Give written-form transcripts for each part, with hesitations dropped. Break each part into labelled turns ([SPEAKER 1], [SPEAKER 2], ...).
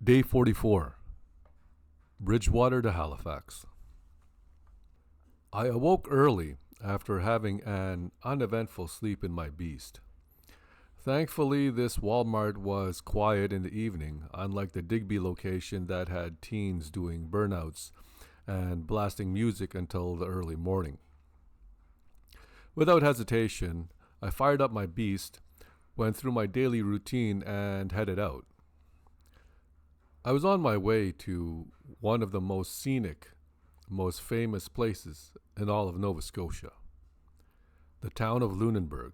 [SPEAKER 1] Day 44. Bridgewater to Halifax. I awoke early after having an uneventful sleep in my beast. Thankfully, this Walmart was quiet in the evening, unlike the Digby location that had teens doing burnouts and blasting music until the early morning. Without hesitation, I fired up my beast, went through my daily routine, and headed out. I was on my way to one of the most scenic, most famous places in all of Nova Scotia, the town of Lunenburg.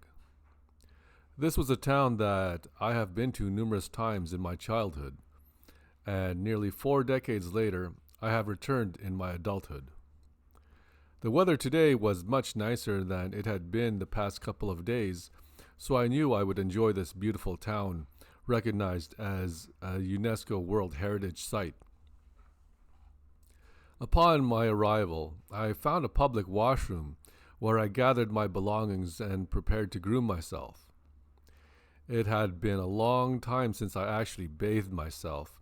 [SPEAKER 1] This was a town that I have been to numerous times in my childhood, and nearly 4 decades later, I have returned in my adulthood. The weather today was much nicer than it had been the past couple of days, so I knew I would enjoy this beautiful town, recognized as a UNESCO World Heritage Site. Upon my arrival, I found a public washroom where I gathered my belongings and prepared to groom myself. It had been a long time since I actually bathed myself,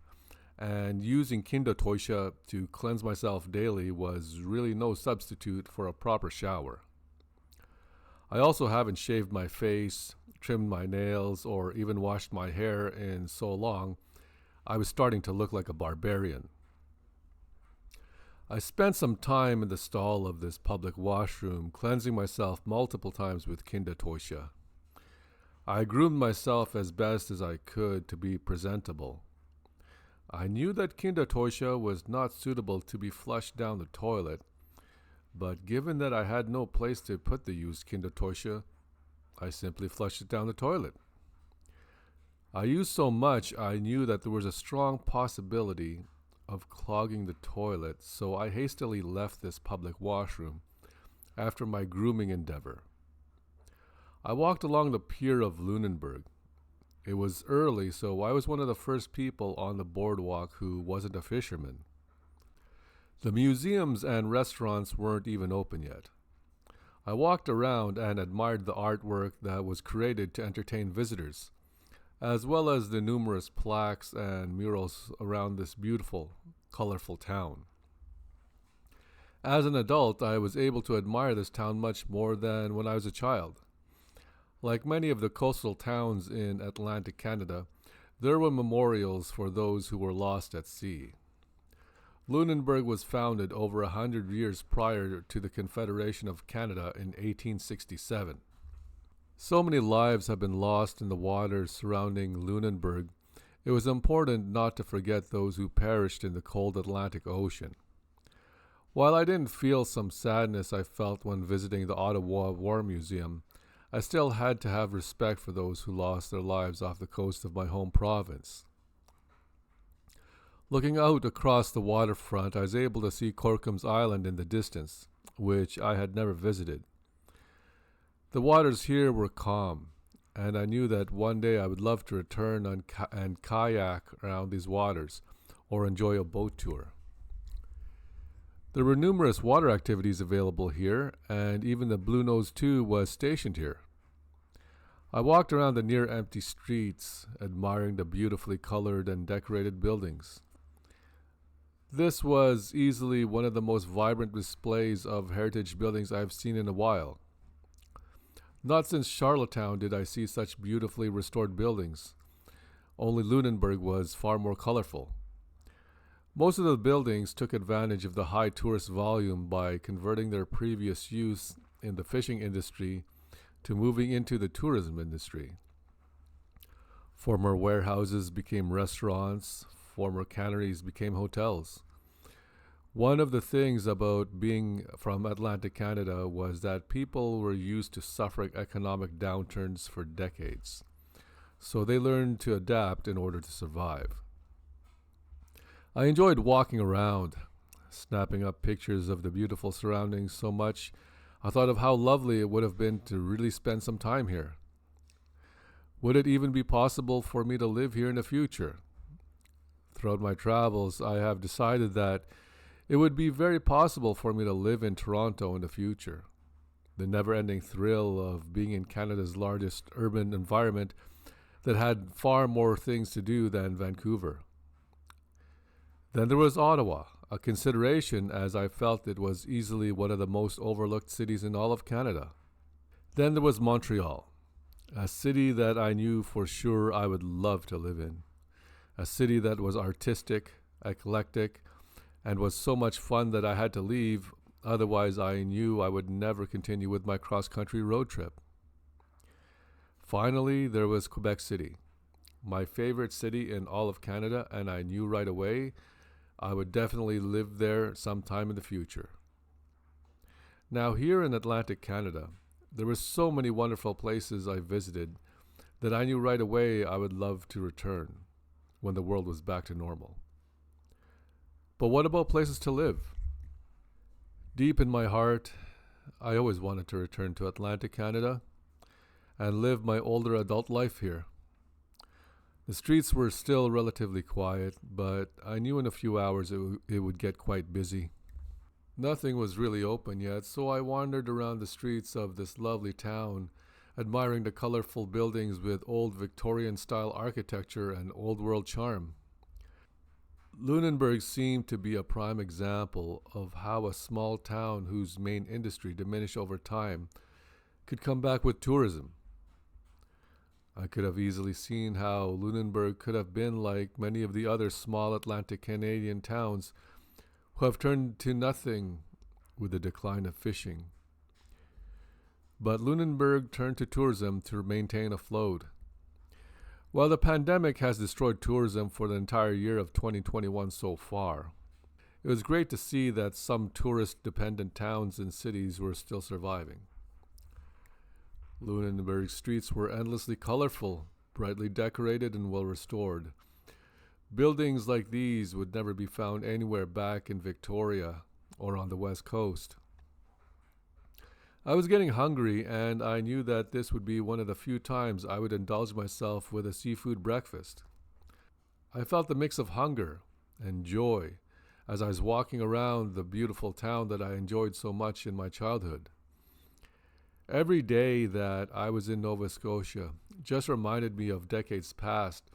[SPEAKER 1] and using kindertucher to cleanse myself daily was really no substitute for a proper shower. I also haven't shaved my face, trimmed my nails, or even washed my hair in so long, I was starting to look like a barbarian. I spent some time in the stall of this public washroom, cleansing myself multiple times with kindertucher. I groomed myself as best as I could to be presentable. I knew that kindertucher was not suitable to be flushed down the toilet, but given that I had no place to put the used kindertucher, I simply flushed it down the toilet. I used so much I knew that there was a strong possibility of clogging the toilet, so I hastily left this public washroom after my grooming endeavor. I walked along the pier of Lunenburg. It was early, so I was one of the first people on the boardwalk who wasn't a fisherman. The museums and restaurants weren't even open yet. I walked around and admired the artwork that was created to entertain visitors, as well as the numerous plaques and murals around this beautiful, colorful town. As an adult, I was able to admire this town much more than when I was a child. Like many of the coastal towns in Atlantic Canada, there were memorials for those who were lost at sea. Lunenburg was founded over 100 years prior to the Confederation of Canada in 1867. So many lives have been lost in the waters surrounding Lunenburg, it was important not to forget those who perished in the cold Atlantic Ocean. While I didn't feel some sadness I felt when visiting the Ottawa War Museum, I still had to have respect for those who lost their lives off the coast of my home province. Looking out across the waterfront, I was able to see Corkums Island in the distance, which I had never visited. The waters here were calm, and I knew that one day I would love to return and kayak around these waters, or enjoy a boat tour. There were numerous water activities available here, and even the Bluenose II was stationed here. I walked around the near-empty streets, admiring the beautifully colored and decorated buildings. This was easily one of the most vibrant displays of heritage buildings I've seen in a while. Not since Charlottetown did I see such beautifully restored buildings. Only Lunenburg was far more colorful. Most of the buildings took advantage of the high tourist volume by converting their previous use in the fishing industry to moving into the tourism industry. Former warehouses became restaurants, former canneries became hotels. One of the things about being from Atlantic Canada was that people were used to suffering economic downturns for decades, so they learned to adapt in order to survive. I enjoyed walking around, snapping up pictures of the beautiful surroundings so much I thought of how lovely it would have been to really spend some time here. Would it even be possible for me to live here in the future? Throughout my travels, I have decided that it would be very possible for me to live in Toronto in the future. The never-ending thrill of being in Canada's largest urban environment that had far more things to do than Vancouver. Then there was Ottawa, a consideration as I felt it was easily one of the most overlooked cities in all of Canada. Then there was Montreal, a city that I knew for sure I would love to live in. A city that was artistic, eclectic, and was so much fun that I had to leave, otherwise I knew I would never continue with my cross-country road trip. Finally, there was Quebec City, my favorite city in all of Canada, and I knew right away I would definitely live there sometime in the future. Now, here in Atlantic Canada, there were so many wonderful places I visited that I knew right away I would love to return when the world was back to normal. But what about places to live? Deep in my heart, I always wanted to return to Atlantic Canada and live my older adult life here. The streets were still relatively quiet, but I knew in a few hours it would get quite busy. Nothing was really open yet, so I wandered around the streets of this lovely town, admiring the colorful buildings with old Victorian-style architecture and old-world charm. Lunenburg seemed to be a prime example of how a small town whose main industry diminished over time could come back with tourism. I could have easily seen how Lunenburg could have been like many of the other small Atlantic Canadian towns who have turned to nothing with the decline of fishing. But Lunenburg turned to tourism to maintain afloat. While the pandemic has destroyed tourism for the entire year of 2021 so far, it was great to see that some tourist-dependent towns and cities were still surviving. Lunenburg's streets were endlessly colorful, brightly decorated, and well restored. Buildings like these would never be found anywhere back in Victoria or on the West Coast. I was getting hungry, and I knew that this would be one of the few times I would indulge myself with a seafood breakfast. I felt the mix of hunger and joy as I was walking around the beautiful town that I enjoyed so much in my childhood. Every day that I was in Nova Scotia just reminded me of decades past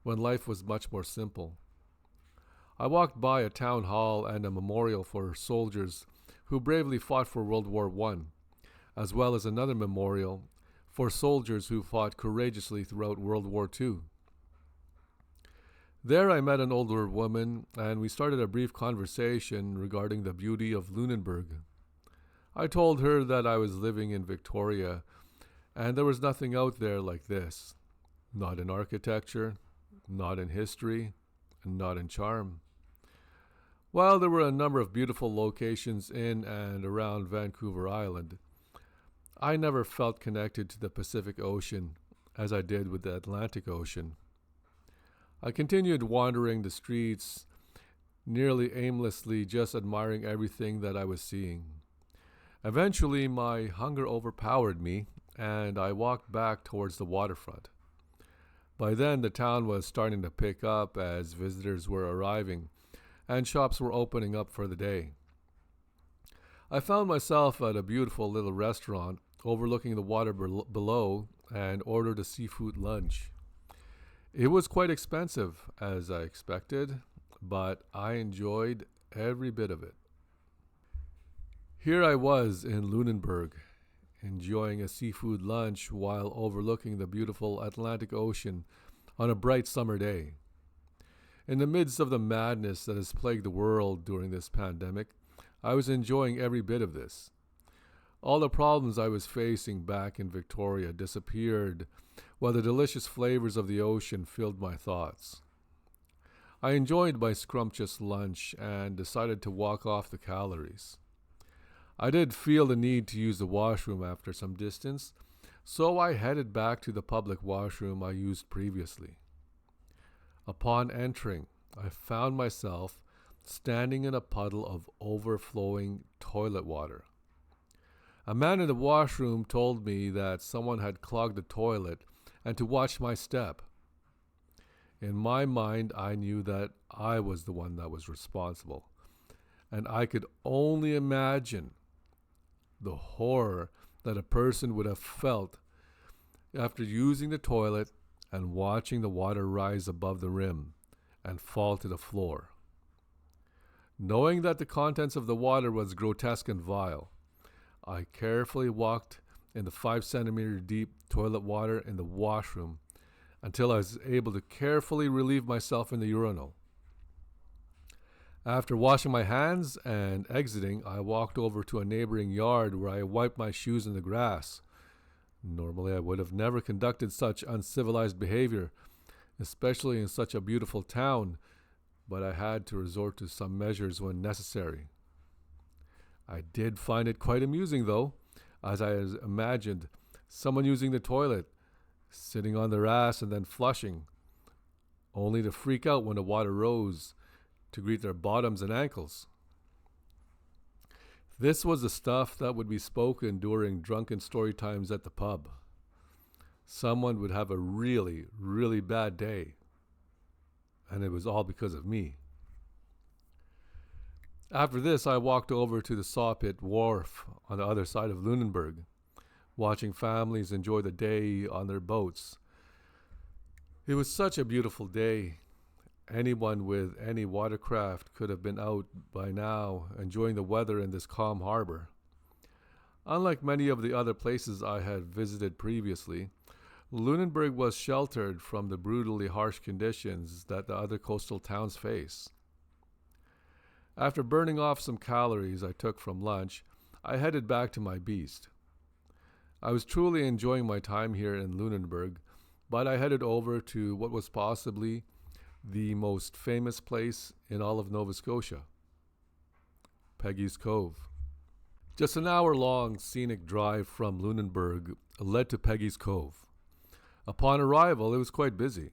[SPEAKER 1] when life was much more simple. I walked by a town hall and a memorial for soldiers who bravely fought for World War I, as well as another memorial for soldiers who fought courageously throughout World War II. There I met an older woman, and we started a brief conversation regarding the beauty of Lunenburg. I told her that I was living in Victoria, and there was nothing out there like this. Not in architecture, not in history, and not in charm. While there were a number of beautiful locations in and around Vancouver Island, I never felt connected to the Pacific Ocean as I did with the Atlantic Ocean. I continued wandering the streets, nearly aimlessly just admiring everything that I was seeing. Eventually, my hunger overpowered me, and I walked back towards the waterfront. By then, the town was starting to pick up as visitors were arriving, and shops were opening up for the day. I found myself at a beautiful little restaurant overlooking the water below and ordered a seafood lunch. It was quite expensive, as I expected, but I enjoyed every bit of it. Here I was in Lunenburg, enjoying a seafood lunch while overlooking the beautiful Atlantic Ocean on a bright summer day. In the midst of the madness that has plagued the world during this pandemic, I was enjoying every bit of this. All the problems I was facing back in Victoria disappeared, while the delicious flavors of the ocean filled my thoughts. I enjoyed my scrumptious lunch and decided to walk off the calories. I did feel the need to use the washroom after some distance, so I headed back to the public washroom I used previously. Upon entering, I found myself standing in a puddle of overflowing toilet water. A man in the washroom told me that someone had clogged the toilet and to watch my step. In my mind, I knew that I was the one that was responsible, and I could only imagine the horror that a person would have felt after using the toilet and watching the water rise above the rim and fall to the floor. Knowing that the contents of the water was grotesque and vile, I carefully walked in the 5 centimeter deep toilet water in the washroom until I was able to carefully relieve myself in the urinal. After washing my hands and exiting, I walked over to a neighboring yard where I wiped my shoes in the grass. Normally, I would have never conducted such uncivilized behavior, especially in such a beautiful town, but I had to resort to some measures when necessary. I did find it quite amusing, though, as I had imagined someone using the toilet, sitting on their ass and then flushing, only to freak out when the water rose to greet their bottoms and ankles. This was the stuff that would be spoken during drunken story times at the pub. Someone would have a really, really bad day, and it was all because of me. After this, I walked over to the Sawpit Wharf on the other side of Lunenburg, watching families enjoy the day on their boats. It was such a beautiful day. Anyone with any watercraft could have been out by now, enjoying the weather in this calm harbor. Unlike many of the other places I had visited previously, Lunenburg was sheltered from the brutally harsh conditions that the other coastal towns face. After burning off some calories I took from lunch, I headed back to my beast. I was truly enjoying my time here in Lunenburg, but I headed over to what was possibly the most famous place in all of Nova Scotia, Peggy's Cove. Just an hour-long scenic drive from Lunenburg led to Peggy's Cove. Upon arrival, it was quite busy,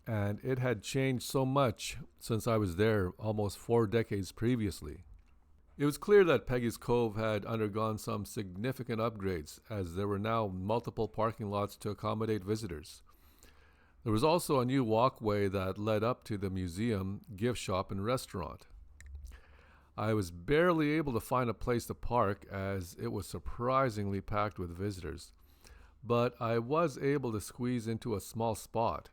[SPEAKER 1] and it had changed so much since I was there almost 4 decades previously. It was clear that Peggy's Cove had undergone some significant upgrades, as there were now multiple parking lots to accommodate visitors. There was also a new walkway that led up to the museum, gift shop, and restaurant. I was barely able to find a place to park as it was surprisingly packed with visitors, but I was able to squeeze into a small spot.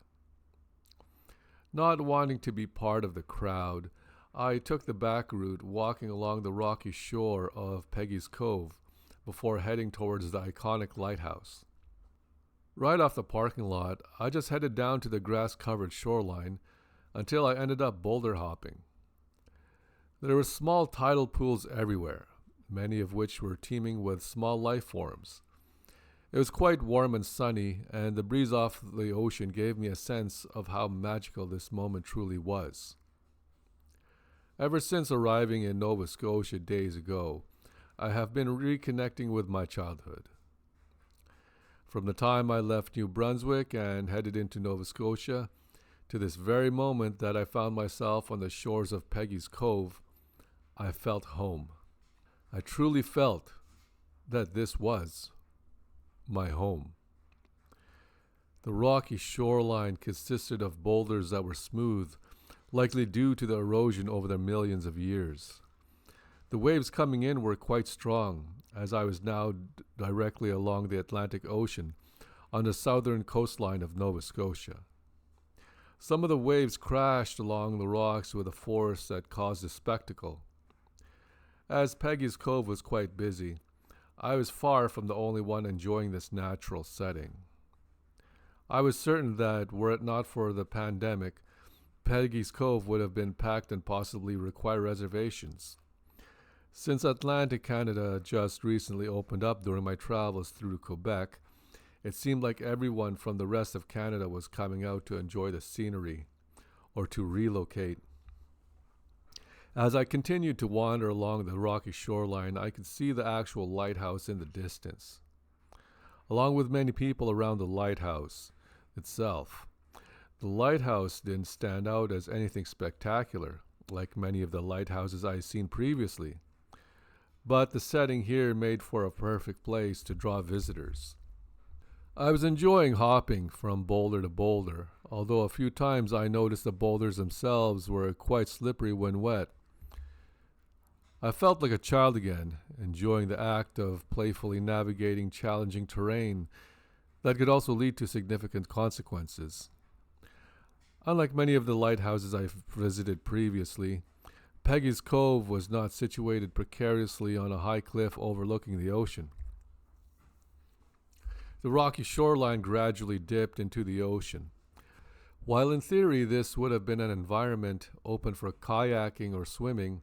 [SPEAKER 1] Not wanting to be part of the crowd, I took the back route, walking along the rocky shore of Peggy's Cove before heading towards the iconic lighthouse. Right off the parking lot, I just headed down to the grass-covered shoreline until I ended up boulder hopping. There were small tidal pools everywhere, many of which were teeming with small life forms. It was quite warm and sunny, and the breeze off the ocean gave me a sense of how magical this moment truly was. Ever since arriving in Nova Scotia days ago, I have been reconnecting with my childhood. From the time I left New Brunswick and headed into Nova Scotia, to this very moment that I found myself on the shores of Peggy's Cove, I felt home. I truly felt that this was my home. The rocky shoreline consisted of boulders that were smooth, likely due to the erosion over the millions of years. The waves coming in were quite strong, as I was now directly along the Atlantic Ocean on the southern coastline of Nova Scotia. Some of the waves crashed along the rocks with a force that caused a spectacle. As Peggy's Cove was quite busy, I was far from the only one enjoying this natural setting. I was certain that, were it not for the pandemic, Peggy's Cove would have been packed and possibly require reservations. Since Atlantic Canada just recently opened up during my travels through Quebec, it seemed like everyone from the rest of Canada was coming out to enjoy the scenery or to relocate. As I continued to wander along the rocky shoreline, I could see the actual lighthouse in the distance, along with many people around the lighthouse itself. The lighthouse didn't stand out as anything spectacular, like many of the lighthouses I'd seen previously, but the setting here made for a perfect place to draw visitors. I was enjoying hopping from boulder to boulder, although a few times I noticed the boulders themselves were quite slippery when wet. I felt like a child again, enjoying the act of playfully navigating challenging terrain that could also lead to significant consequences. Unlike many of the lighthouses I've visited previously, Peggy's Cove was not situated precariously on a high cliff overlooking the ocean. The rocky shoreline gradually dipped into the ocean. While in theory this would have been an environment open for kayaking or swimming,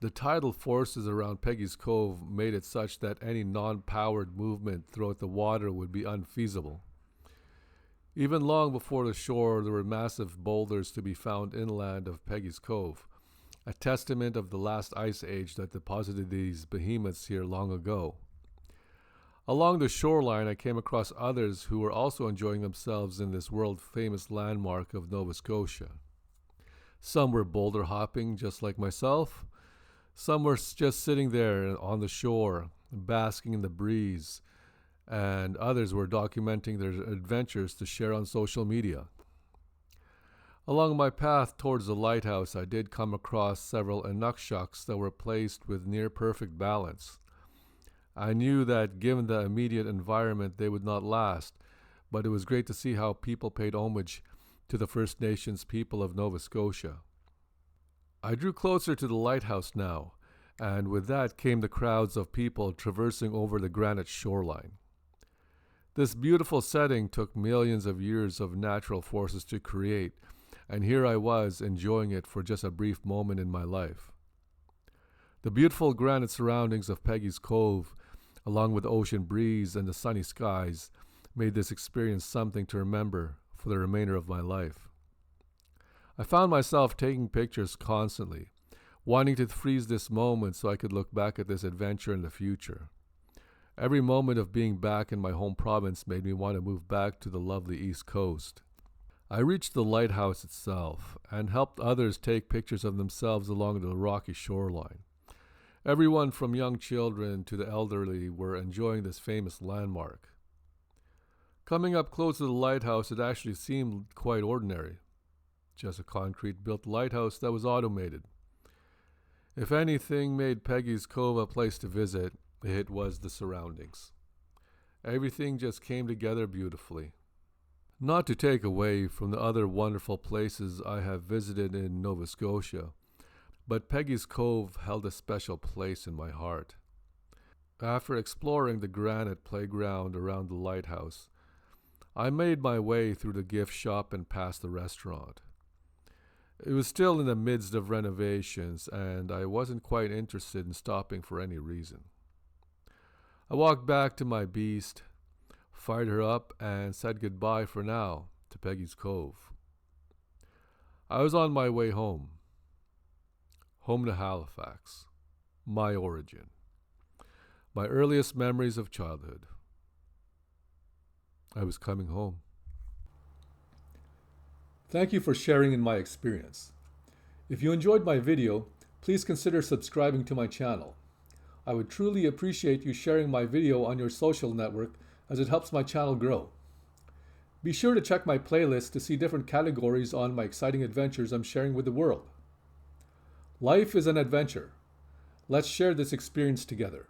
[SPEAKER 1] the tidal forces around Peggy's Cove made it such that any non-powered movement throughout the water would be unfeasible. Even long before the shore, there were massive boulders to be found inland of Peggy's Cove, a testament of the last ice age that deposited these behemoths here long ago. Along the shoreline, I came across others who were also enjoying themselves in this world-famous landmark of Nova Scotia. Some were boulder hopping, just like myself. Some were just sitting there on the shore, basking in the breeze, and others were documenting their adventures to share on social media. Along my path towards the lighthouse, I did come across several inukshuks that were placed with near-perfect balance. I knew that given the immediate environment they would not last, but it was great to see how people paid homage to the First Nations people of Nova Scotia. I drew closer to the lighthouse now, and with that came the crowds of people traversing over the granite shoreline. This beautiful setting took millions of years of natural forces to create, and here I was enjoying it for just a brief moment in my life. The beautiful granite surroundings of Peggy's Cove, along with the ocean breeze and the sunny skies, made this experience something to remember for the remainder of my life. I found myself taking pictures constantly, wanting to freeze this moment so I could look back at this adventure in the future. Every moment of being back in my home province made me want to move back to the lovely East Coast. I reached the lighthouse itself and helped others take pictures of themselves along the rocky shoreline. Everyone from young children to the elderly were enjoying this famous landmark. Coming up close to the lighthouse, it actually seemed quite ordinary. Just a concrete-built lighthouse that was automated. If anything made Peggy's Cove a place to visit, it was the surroundings. Everything just came together beautifully. Not to take away from the other wonderful places I have visited in Nova Scotia, but Peggy's Cove held a special place in my heart. After exploring the granite playground around the lighthouse, I made my way through the gift shop and past the restaurant. It was still in the midst of renovations, and I wasn't quite interested in stopping for any reason. I walked back to my beast, fired her up, and said goodbye for now to Peggy's Cove. I was on my way home. Home to Halifax, my origin, my earliest memories of childhood. I was coming home. Thank you for sharing in my experience. If you enjoyed my video, please consider subscribing to my channel. I would truly appreciate you sharing my video on your social network as it helps my channel grow. Be sure to check my playlist to see different categories on my exciting adventures I'm sharing with the world. Life is an adventure. Let's share this experience together.